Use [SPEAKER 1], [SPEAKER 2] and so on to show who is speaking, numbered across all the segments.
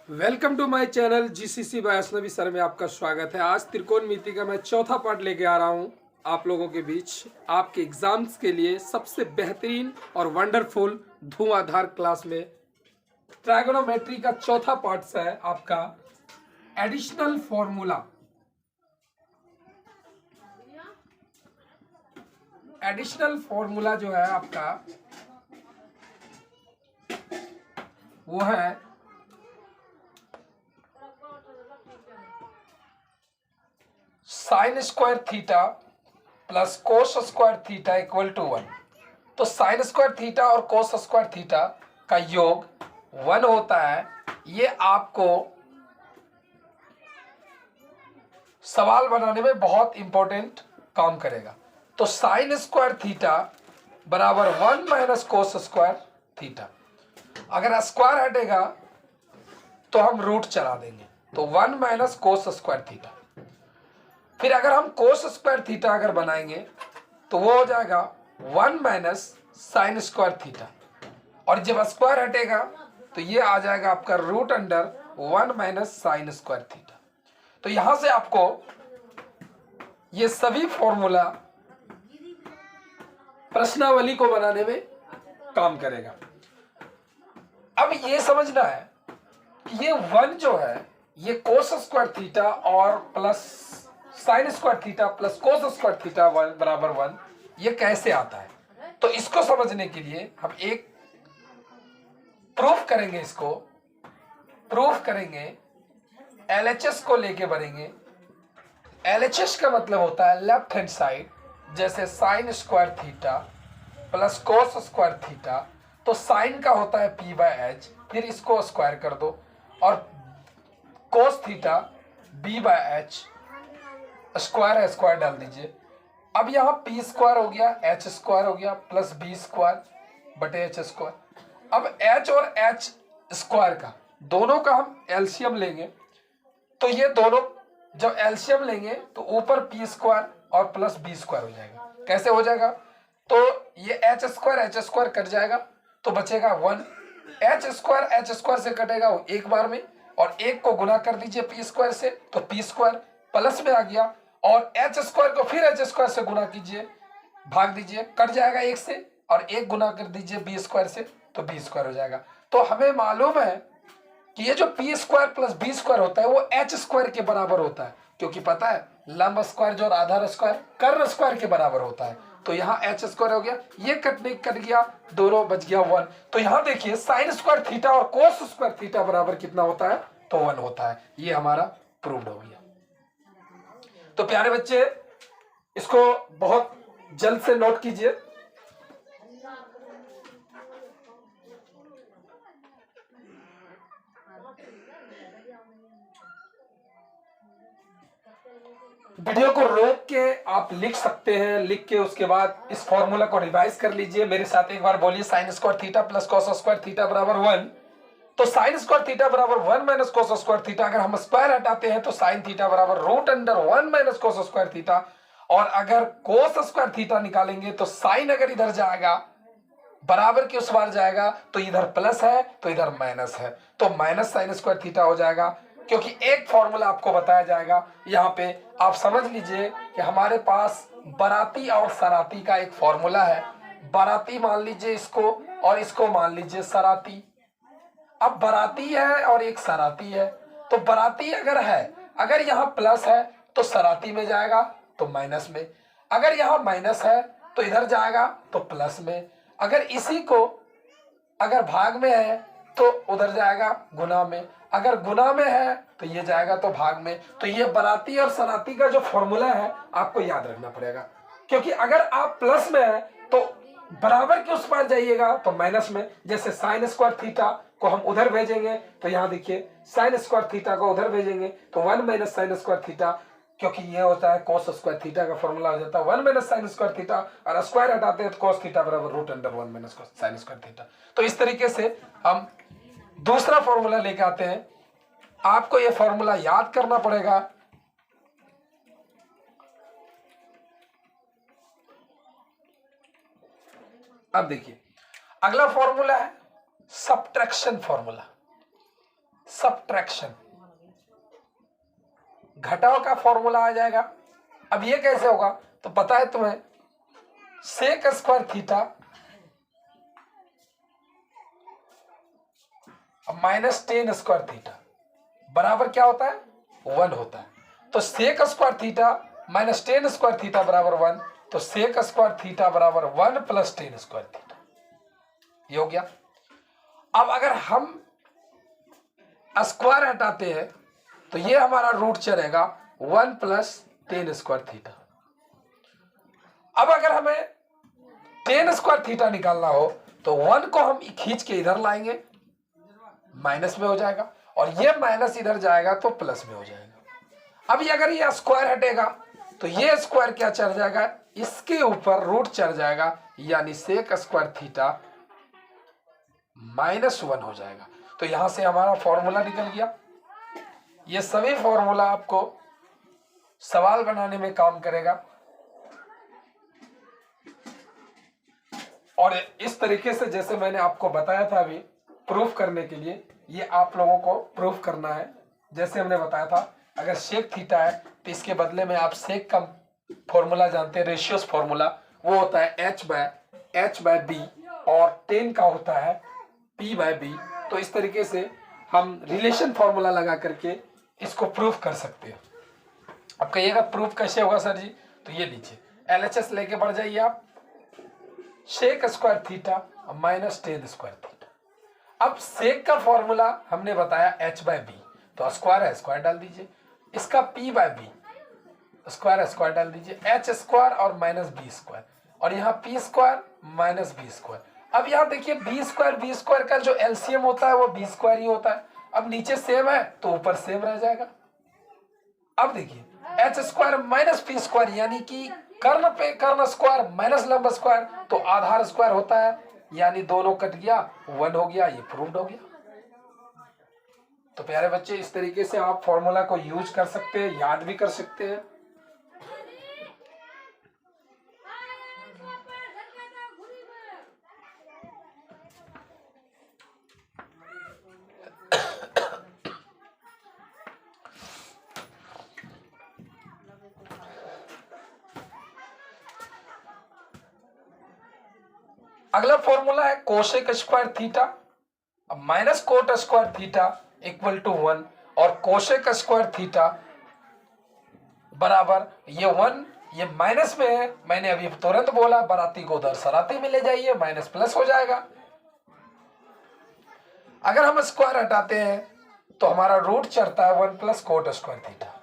[SPEAKER 1] Welcome to my channel GCC Vaishnavi sir में आपका स्वागत है। आज त्रिकोणमिति का मैं चौथा पार्ट लेके आ रहा हूँ आप लोगों के बीच आपके एग्जाम्स के लिए सबसे बेहतरीन और वंडरफुल धुआंधार क्लास में ट्राइगोनोमेट्री का चौथा पार्ट है आपका एडिशनल फॉर्मूला। एडिशनल फॉर्मूला जो है आपका वो है sine square theta plus cos square theta equal to 1। तो साइन स्क्वायर थीटा और कोस स्क्वायर थीटा का योग 1 होता है। ये आपको सवाल बनाने में बहुत इंपॉर्टेंट काम करेगा। तो साइन स्क्वायर थीटा बराबर 1 माइनस कोस स्क्वायर थीटा। अगर स्क्वायर हटेगा तो हम रूट चला देंगे, तो 1 माइनस कोस स्क्वायर थीटा। फिर अगर हम कोस स्क्वायर थीटा अगर बनाएंगे तो वो हो जाएगा 1 माइनस साइन स्क्वायर थीटा, और जब स्क्वायर हटेगा तो ये आ जाएगा आपका root under 1 minus sine square theta. तो यहां से आपको ये सभी फॉर्मूला प्रश्नावली को बनाने में काम करेगा। अब ये समझना है कि ये 1 जो है ये कोस स्क्वायर थीटा और plus sign square theta plus cos square theta 1 बराबर 1 ये कैसे आता है। तो इसको समझने के लिए हम एक प्रूफ करेंगे। इसको प्रूफ करेंगे, एलएचएस को लेके बढ़ेंगे। एलएचएस का मतलब होता है लेफ्ट हैंड साइड, जैसे sign square theta plus cos square theta. तो साइन का होता है p बाय एच, फिर इसको स्क्वायर कर दो, और cos theta b by H square square डाल दीजिए। अब यहाँ पी स्क्वायर हो गया, एच स्क्वायर हो गया, प्लस बी स्क्वायर बटे एच स्क्वायर। अब एच और एच स्क्वायर का दोनों का हम एलसीएम लेंगे, तो ये दोनों जब एलसीएम लेंगे तो ऊपर पी स्क्वायर और प्लस बी स्क्वायर हो जाएगा। कैसे हो जाएगा, तो ये एच स्क्वायर कट जाएगा तो बचेगा 1। एच स्क्वायर से कटेगा वो एक बार में, और एक को गुना कर दीजिए पी स्क्वायर से तो पी स्क्वायर प्लस में आ गया, और एच स्क्वायर को फिर एच स्क्वायर से गुना कीजिए, भाग दीजिए, कट जाएगा एक से, और एक गुना कर दीजिए बी स्क्वायर से तो बी स्क्वायर हो जाएगा। तो हमें मालूम है कि ये जो P square plus B square होता है वो एच स्क्वायर के बराबर होता है, क्योंकि पता है लंब स्क्वायर जो आधार स्क्वायर कर्ण स्क्वायर के बराबर होता है। तो यहाँ एच स्क्वायर हो गया, ये कट गया, दोनों बच गया 1। तो यहाँ देखिए साइन स्क्वायर थीटा और कोस स्क्वायर थीटा बराबर कितना होता है, तो 1 होता है। ये हमारा प्रूव्ड हो गया। तो प्यारे बच्चे इसको बहुत जल्द से नोट कीजिए। वीडियो को रोक के आप लिख सकते हैं, लिख के उसके बाद इस फॉर्मूला को रिवाइज कर लीजिए। मेरे साथ एक बार बोलिए, sign square theta plus cos square theta बराबर 1। तो साइन स्क्वायर थीटा बराबर 1 माइनस कोस स्क्वायर थीटा। अगर हम स्क्वायर हटाते हैं तो साइन थीटा बराबर root under 1 minus cos square theta, और अगर कोस स्क्वायर थीटा निकालेंगे तो साइन अगर इधर जाएगा बराबर के उस बार जाएगा तो इधर प्लस है तो इधर माइनस है, तो माइनस साइन स्क्वायर थीटा हो जाएगा। क्योंकि एक फॉर्मूला आपको बताया जाएगा यहाँ पे, आप समझ लीजिए कि हमारे पास बाराती और सराती का एक फॉर्मूला है। बाराती मान लीजिए इसको, और इसको मान लीजिए सराती। अब बाराती है और एक सराती है, तो बाराती अगर है, अगर यहाँ प्लस है तो सराती में जाएगा तो माइनस में, अगर यहाँ माइनस है तो इधर जाएगा तो प्लस में, अगर इसी को अगर भाग में है तो उधर जाएगा गुना में, अगर गुना में है तो ये जाएगा तो भाग में। तो ये बाराती और सराती का जो फॉर्मूला है आपको याद रखना पड़ेगा, क्योंकि अगर आप प्लस में है तो बराबर के उस पार जाइएगा तो माइनस में। जैसे साइन स्क्वायर थीटा को हम उधर भेजेंगे तो यहाँ देखिए साइन स्क्वायर थीटा को उधर भेजेंगे तो 1 माइनस साइन स्क्वायर थीटा, क्योंकि ये होता है कोस स्क्वायर थीटा का फॉर्मूला हो जाता है 1 माइनस साइन स्क्वायर थीटा, और स्क्वायर हटाते हैं तो कोस थीटा बराबर root under 1 minus sine square theta. तो इस तरीके से हम दूसरा फॉर्मूला लेके आते हैं। आपको ये फॉर्मूला याद करना पड़ेगा। अब देखिए अगला फॉर्मूला है सबट्रैक्शन फॉर्मूला। सब्ट्रैक्शन, घटाव का फॉर्मूला आ जाएगा। अब ये कैसे होगा तो पता है तुम्हें, sec square theta minus tan square theta बराबर क्या होता है, 1 होता है। तो sec square theta minus tan square theta बराबर 1, तो सेक स्क्वायर थीटा बराबर 1 प्लस टेन स्क्वायर थीटा, ये हो गया। अब अगर हम स्क्वायर हटाते हैं तो ये हमारा रूट चलेगा 1 प्लस टेन स्क्वायर थीटा। अब अगर हमें टेन स्क्वायर थीटा निकालना हो तो 1 को हम खींच के इधर लाएंगे, माइनस में हो जाएगा, और ये माइनस इधर जाएगा तो प्लस में हो जाएगा। अब ये अगर ये स्क्वायर हटेगा तो ये स्क्वायर क्या चढ़ जाएगा, इसके ऊपर रूट चढ़ जाएगा, यानी सेक स्क्वायर थीटा -1 हो जाएगा। तो यहां से हमारा फॉर्मूला निकल गया। ये सभी फॉर्मूला आपको सवाल बनाने में काम करेगा, और इस तरीके से जैसे मैंने आपको बताया था अभी प्रूफ करने के लिए, ये आप लोगों को प्रूफ करना है। जैसे हमने बताया था, अगर सेक थीटा है तो इसके बदले में आप सेक का फॉर्मूला जानते हैं, रेशियोस फॉर्मूला, वो होता है h बाय b, और 10 का होता है p बाय b। तो इस तरीके से हम रिलेशन फॉर्मूला लगा करके इसको प्रूफ कर सकते हैं। अब कहिएगा प्रूफ कैसे होगा सर जी, तो ये लीजिए, LHS लेके बढ़ जाइए आप, sec square theta minus tan square theta. अब सेक का फॉर्मूला हमने बताया h बाय बी, तो स्क्वायर है स्क्वायर डाल दीजिए, इसका p बाय बी स्क्वायर है स्क्वायर डाल दीजिए, h स्क्वायर और माइनस बी स्क्वायर, और यहाँ p square minus B square. अब यहाँ देखिए बी स्क्वायर का जो एलसीएम होता है वो बी स्क्वायर ही होता है। अब नीचे सेम है तो ऊपर सेम रह जाएगा। अब देखिए h square minus P square, यानी कि कर्ण पे कर्ण स्क्वायर माइनस लंब स्क्वायर, तो आधार स्क्वायर होता है, यानी दोनों कट गया, 1 हो गया, ये प्रूव्ड हो गया। तो प्यारे बच्चे, इस तरीके से आप फॉर्मूला को यूज कर सकते हैं, याद भी कर सकते हैं। अगला फॉर्मूला है cosec square theta minus cot square theta equal to 1, और कोसेक स्क्वायर थीटा बराबर ये 1, ये माइनस में है, मैंने अभी तुरंत बोला बराती को उधर सराती में ले जाइए, माइनस प्लस हो जाएगा। अगर हम स्क्वायर हटाते हैं तो हमारा रूट चढ़ता है 1 प्लस कोट स्क्वायर थीटा।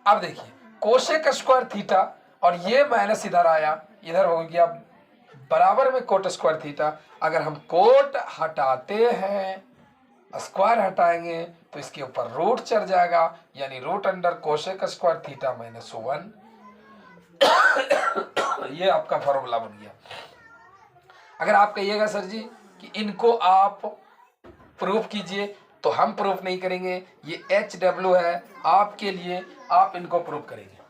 [SPEAKER 1] अब देखिए कोसेक स्क्वायर थीटा, और ये माइनस इधर आया, इधर हो गया बराबर में कोट स्क्वायर थीटा। अगर हम कोट हटाते हैं, स्क्वायर हटाएंगे तो इसके ऊपर रूट चढ़ जाएगा, यानी root under cosec square theta -1। ये आपका फॉर्मूला बन गया। अगर आप कहिएगा सर जी कि इनको आप प्रूफ कीजिए, तो हम प्रूफ नहीं करेंगे, ये HW है आपके लिए, आप इनको प्रूफ करेंगे।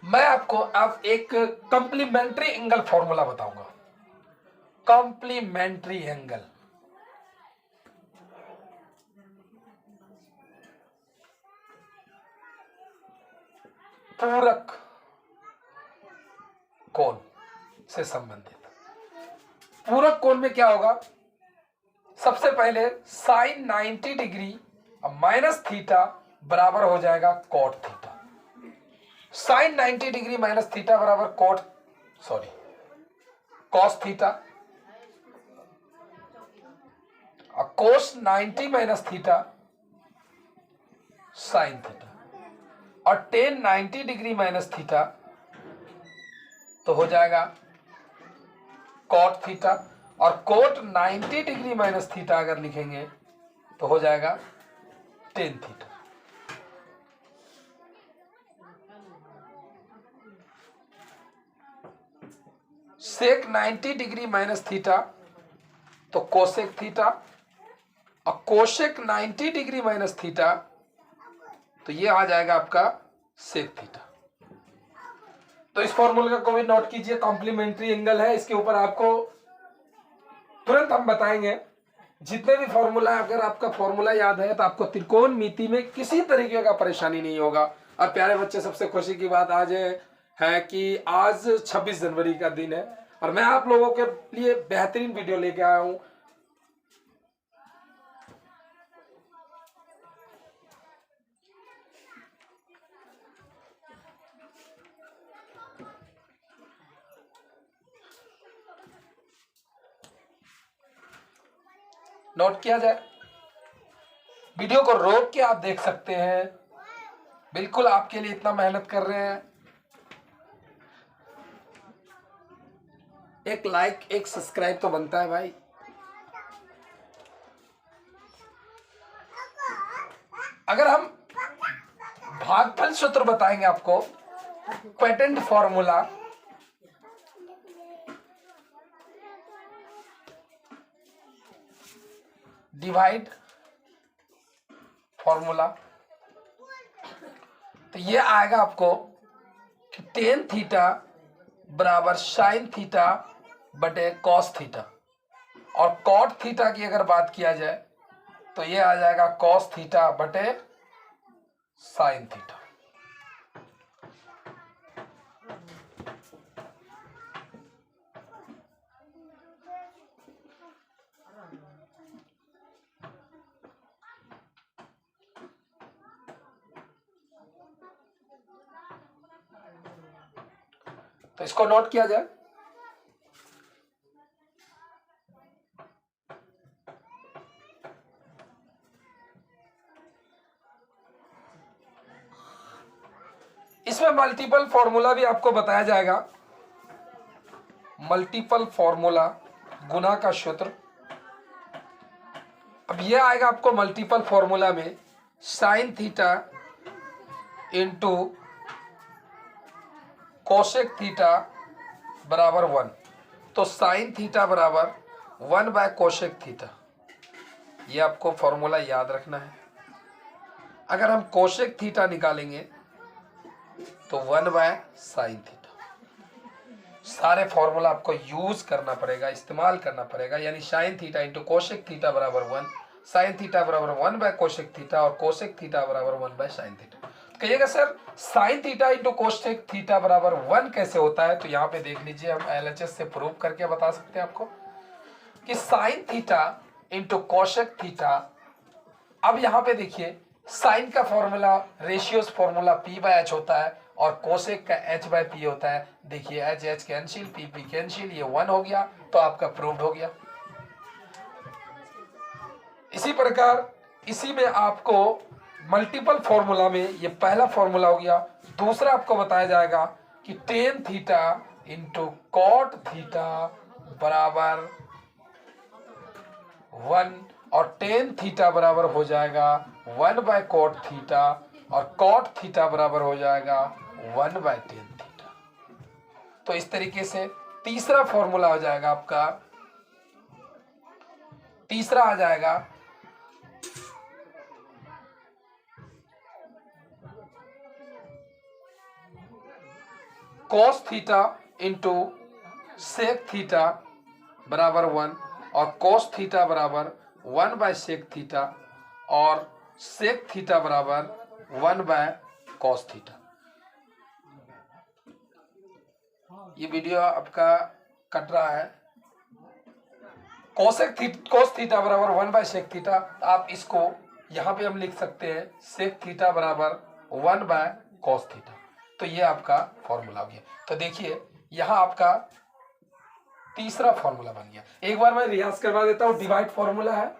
[SPEAKER 1] मैं आपको अब एक कंप्लीमेंट्री एंगल फॉर्मूला बताऊंगा। कॉम्प्लीमेंट्री एंगल, पूरक कोण से संबंधित। पूरक कोण में क्या होगा, सबसे पहले साइन 90 डिग्री माइनस थीटा बराबर हो जाएगा cot theta. Sine 90 degree minus theta बराबर कॉस थीटा, और cos 90 minus theta sine theta, और टेन 90 डिग्री माइनस थीटा तो हो जाएगा कॉट थीटा, और कोट 90 डिग्री माइनस थीटा अगर लिखेंगे तो हो जाएगा tan theta. Sec 90 degree minus theta तो कोसेक थीटा, और कोसेक 90 डिग्री माइनस थीटा तो ये आ जाएगा आपका सेक थीटा। तो इस फॉर्मूला को भी नोट कीजिए, कॉम्प्लीमेंट्री एंगल है, इसके ऊपर आपको तुरंत हम बताएंगे। जितने भी फॉर्मूला है, अगर आपका फॉर्मूला याद है तो आपको त्रिकोणमिति में किसी तरीके का परेशानी नहीं होगा। और प्यारे बच्चे, सबसे खुशी की बात आज है कि आज 26 जनवरी का दिन है और मैं आप लोगों के लिए बेहतरीन वीडियो लेके आया हूं। नोट किया जाए, वीडियो को रोक के आप देख सकते हैं, बिल्कुल आपके लिए इतना मेहनत कर रहे हैं। एक लाइक, एक सब्सक्राइब तो बनता है भाई। अगर हम भागफल सूत्र बताएंगे आपको, पेटेंट फॉर्मूला, डिवाइड फॉर्मूला, तो ये आएगा आपको कि टेन थीटा बराबर साइन थीटा बटे कॉस थीटा, और कॉट थीटा की अगर बात किया जाए तो ये आ जाएगा कॉस थीटा बटे साइन थीटा। तो इसको नोट किया जाए। इसमें मल्टीपल फॉर्मूला भी आपको बताया जाएगा। मल्टीपल फॉर्मूला, गुना का सूत्र। अब यह आएगा आपको मल्टीपल फॉर्मूला में sign theta into cosec theta बराबर 1। तो साइन थीटा बराबर 1 बाय कोसेक थीटा, ये आपको फॉर्मूला याद रखना है। अगर हम कोसेक थीटा निकालेंगे तो 1 बाय साइन थीटा। सारे फॉर्मूला आपको यूज करना पड़ेगा, इस्तेमाल करना पड़ेगा। यानी sign theta into cosec theta बराबर 1, साइन थीटा बराबर 1 बाय कोसेक थीटा और कोसेक थीटा बराबर 1 बाय साइन थीटा। कहिएगा sir sign theta into cosec theta बराबर 1 कैसे होता है? तो यहाँ पे देख लीजिए, हम एलएचएस से प्रूव करके बता सकते हैं आपको कि sine theta into cosec theta. अब यहाँ पे देखिए, साइन का formula ratios formula P by H होता है और कोसेक का H बाय P होता है। देखिए H H cancel, P P cancel, ये 1 हो गया, तो आपका प्रूव्ड हो गया। इसी प्रकार इसी में आपको मल्टीपल फॉर्मूला में ये पहला फॉर्मूला हो गया। दूसरा आपको बताया जाएगा कि tan theta into cot theta बराबर 1 और टेन थीटा बराबर हो जाएगा 1 बाय कॉट थीटा और कॉट थीटा बराबर हो जाएगा 1 बाय टेन थीटा। तो इस तरीके से तीसरा फॉर्मूला हो जाएगा आपका, तीसरा आ जाएगा cos theta into sec theta बराबर 1 और कॉस थीटा बराबर 1 बाय सेक थीटा और सेक थीटा बराबर 1 बाय कॉस थीटा। ये वीडियो आपका कट रहा है। कॉस थीटा बराबर 1 बाय सेक थीटा, आप इसको यहाँ पे हम लिख सकते हैं सेक थीटा बराबर 1 बाय कॉस थीटा। तो ये आपका फॉर्मूला हो गया। तो देखिए यहाँ आपका तीसरा फॉर्मूला बन गया। एक बार मैं रियाज करवा देता हूँ। डिवाइड फॉर्मूला है,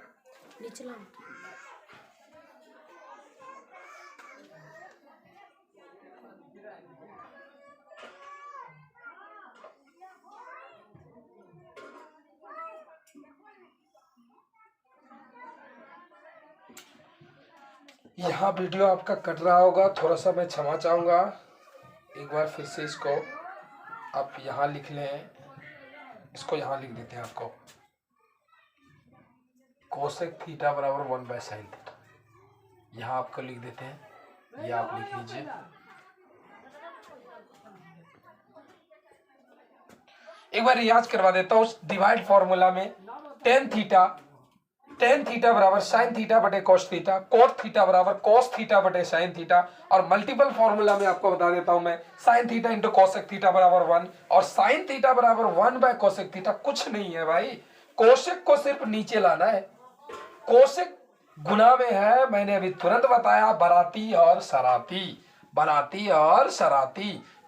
[SPEAKER 1] यहाँ वीडियो आपका कट रहा होगा, थोड़ा सा मैं क्षमा चाहूँगा। एक बार फिर से इसको आप यहाँ लिख लें, इसको यहाँ लिख देते हैं आपको कोसेक थीटा बराबर 1 बाय साइन थीटा, यहाँ आपको लिख देते हैं, ये आप लिख लीजिए। एक बार रियाज करवा देता हूँ डिवाइड फॉर्मूला में। टेन थीटा बराबर साइन थीटा बटे कोस थीटा, कोट थीटा बराबर कोस थीटा बटे साइन थीटा, और मल्टीपल फॉर्मूला में आपको बता देता हूं मैं, sign theta into cosec theta बराबर 1 और साइन थीटा बराबर 1 बाय कोसेक थीटा। कुछ नहीं है भाई, कोसेक को सिर्फ नीचे लाना है। कोसेक गुना में है, मैंने अभी तुरंत बताया, बराती और सराती।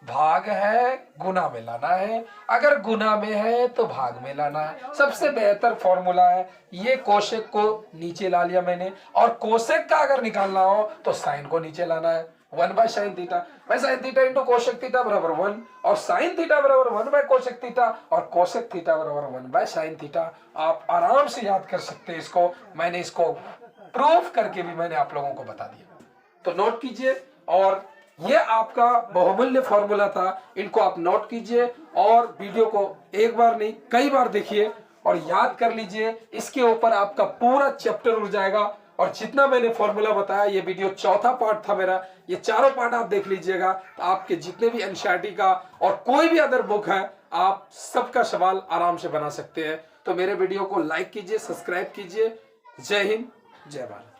[SPEAKER 1] भाग है गुना में लाना है, अगर गुना में है तो भाग में लाना है। सबसे बेहतर फॉर्मूला है ये। कोसेक को नीचे ला लिया मैंने, और कोसेक का अगर निकालना हो तो साइन को नीचे लाना है, 1 बाय साइन थीटा। भाई sign theta into cosec theta बराबर 1 और साइन थीटा बराबर 1 बाय कोसेक थीटा और कोसेक थीटा बराबर 1 बाय साइन थीटा। आप आराम से याद कर सकते हैं इसको, मैंने इसको प्रूफ करके भी मैंने आप लोगों को बता दिया। तो नोट कीजिए, और ये आपका बहुमूल्य फॉर्मूला था, इनको आप नोट कीजिए और वीडियो को एक बार नहीं कई बार देखिए और याद कर लीजिए। इसके ऊपर आपका पूरा चैप्टर उड़ जाएगा। और जितना मैंने फॉर्मूला बताया, ये वीडियो चौथा पार्ट था मेरा, ये चारों पार्ट आप देख लीजिएगा, तो आपके जितने भी एनसीईआरटी का और कोई भी अदर बुक है, आप सबका सवाल आराम से बना सकते हैं। तो मेरे वीडियो को लाइक कीजिए, सब्सक्राइब कीजिए। जय हिंद, जय भारत।